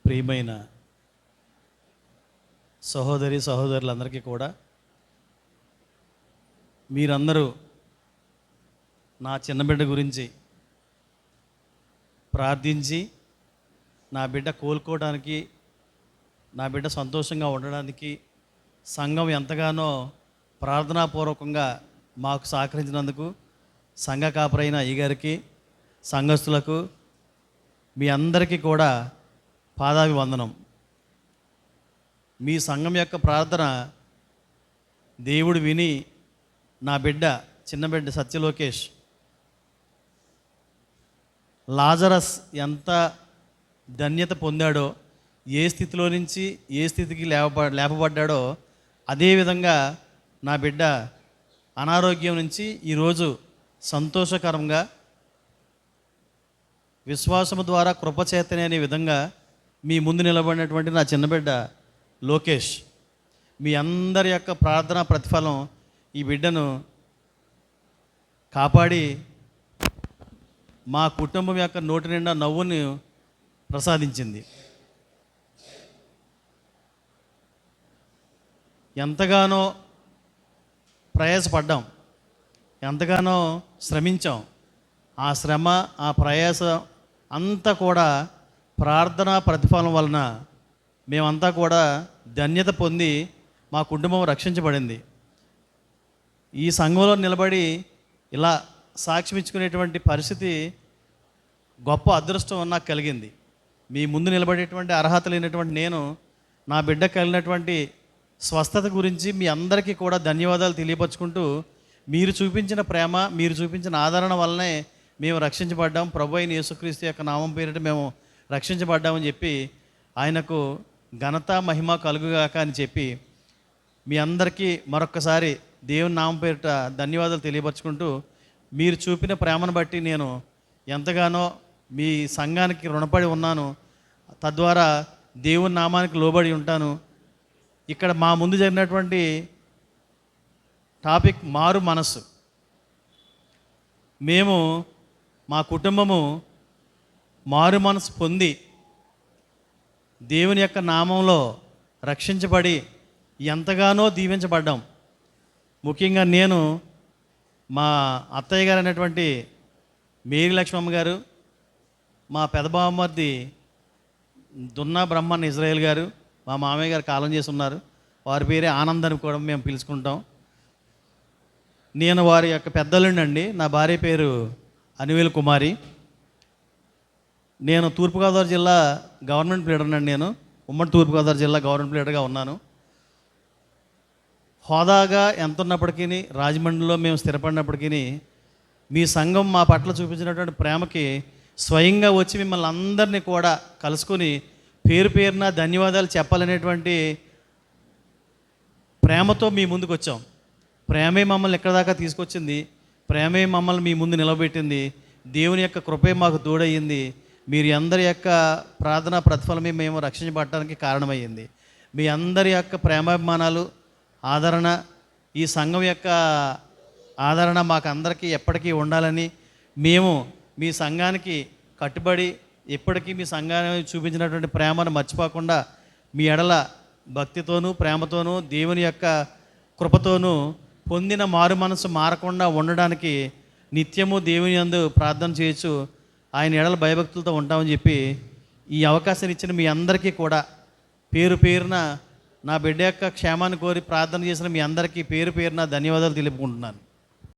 ప్రియమైన సహోదరి సహోదరులందరికీ కూడా మీరందరూ నా చిన్న బిడ్డ గురించి ప్రార్థించి నా బిడ్డ కోలుకోవడానికి, నా బిడ్డ సంతోషంగా ఉండడానికి సంఘం ఎంతగానో ప్రార్థనాపూర్వకంగా మాకు సహకరించినందుకు సంఘ కాపరైన అయ్యగారికి, సంఘస్థులకు, మీ అందరికీ కూడా పాదాభివందనం. మీ సంఘం యొక్క ప్రార్థన దేవుడు విని నా బిడ్డ, చిన్న బిడ్డ సత్యలోకేష్, లాజరస్ ఎంత ధన్యత పొందాడో, ఏ స్థితిలో నుంచి ఏ స్థితికి లేపబడ్డాడో అదేవిధంగా నా బిడ్డ అనారోగ్యం నుంచి ఈరోజు సంతోషకరంగా విశ్వాసము ద్వారా కృపచేతనే అనే విధంగా మీ ముందు నిలబడినటువంటి నా చిన్న బిడ్డ లోకేష్, మీ అందరి యొక్క ప్రార్థన ప్రతిఫలం ఈ బిడ్డను కాపాడి మా కుటుంబం యొక్క నోటి నిండా నవ్వుని ప్రసాదించింది. ఎంతగానో ప్రయాసపడ్డాం, ఎంతగానో శ్రమించాం. ఆ శ్రమ, ఆ ప్రయాస అంతా కూడా ప్రార్థనా ప్రతిఫలం వలన మేమంతా కూడా ధన్యత పొంది మా కుటుంబం రక్షించబడింది. ఈ సంఘంలో నిలబడి ఇలా సాక్ష్యం ఇచ్చుకునేటువంటి పరిస్థితి గొప్ప అదృష్టం నాకు కలిగింది. మీ ముందు నిలబడేటువంటి అర్హత లేనటువంటి నేను నా బిడ్డ కలిగినటువంటి స్వస్థత గురించి మీ అందరికీ కూడా ధన్యవాదాలు తెలియపరుచుకుంటూ, మీరు చూపించిన ప్రేమ, మీరు చూపించిన ఆదరణ వల్లనే మేము రక్షించబడ్డాం, ప్రభు అయిన యేసుక్రీస్తు యొక్క నామం పేరిట మేము రక్షించబడ్డామని చెప్పి ఆయనకు ఘనత మహిమ కలుగుగాక అని చెప్పి మీ అందరికీ మరొక్కసారి దేవుని నామం పేరిట ధన్యవాదాలు తెలియపరుచుకుంటూ, మీరు చూపిన ప్రేమను బట్టి నేను ఎంతగానో మీ సంఘానికి రుణపడి ఉన్నాను. తద్వారా దేవుని నామానికి లోబడి ఉంటాను. ఇక్కడ మా ముందు జరిగినటువంటి టాపిక్ మారు మనస్సు. మేము, మా కుటుంబము మారు మనసు పొంది దేవుని యొక్క నామంలో రక్షించబడి ఎంతగానో దీవించబడ్డాం. ముఖ్యంగా నేను, మా అత్తయ్య గారు అనేటువంటి మేరీ లక్ష్మమ్మ గారు, మా పెదబావమర్ది దున్నా బ్రహ్మన్ ఇజ్రాయేల్ గారు, మా మామయ్య గారు కాలం చేసి ఉన్నారు, వారి పేరే ఆనంద్ అని కూడా మేము పిలుచుకుంటాం. నేను వారి యొక్క పెద్దలుండండి. నా భార్య పేరు అనివేల్ కుమారి. నేను తూర్పుగోదావరి జిల్లా గవర్నమెంట్ లీడర్ అండి. నేను ఉమ్మడి తూర్పుగోదావరి జిల్లా గవర్నమెంట్ లీడర్గా ఉన్నాను. హోదాగా ఎంత ఉన్నప్పటికీ, రాజమండ్రిలో మేము స్థిరపడినప్పటికీ మీ సంఘం మా పట్ల చూపించినటువంటి ప్రేమకి స్వయంగా వచ్చి మిమ్మల్ని అందరినీ కూడా కలుసుకొని పేరు పేరున ధన్యవాదాలు చెప్పాలనేటువంటి ప్రేమతో మీ ముందుకు వచ్చాం. ప్రేమే మమ్మల్ని ఎక్కడ దాకా తీసుకొచ్చింది, ప్రేమే మమ్మల్ని మీ ముందు నిలబెట్టింది. దేవుని యొక్క కృపే మాకు తోడయ్యింది. మీరు అందరి యొక్క ప్రార్థనా ప్రతిఫలమే మేము రక్షించబడటానికి కారణమయ్యింది. మీ అందరి యొక్క ప్రేమాభిమానాలు, ఆదరణ, ఈ సంఘం యొక్క ఆదరణ మాకు అందరికీ ఎప్పటికీ ఉండాలని, మేము మీ సంఘానికి కట్టుబడి ఎప్పటికీ మీ సంఘాన్ని చూపించినటువంటి ప్రేమను మర్చిపోకుండా మీ ఎడల భక్తితోనూ ప్రేమతోనూ దేవుని యొక్క కృపతోనూ పొందిన మారు మనసు మారకుండా ఉండడానికి నిత్యము దేవుని యందు ప్రార్థన చేయొచ్చు, ఆయన ఎడల భయభక్తులతో ఉంటామని చెప్పి ఈ అవకాశం ఇచ్చిన మీ అందరికీ కూడా పేరు పేరున, నా బిడ్డ యొక్క క్షేమాన్ని కోరి ప్రార్థన చేసిన మీ అందరికీ పేరు పేరున ధన్యవాదాలు తెలుపుకుంటున్నాను.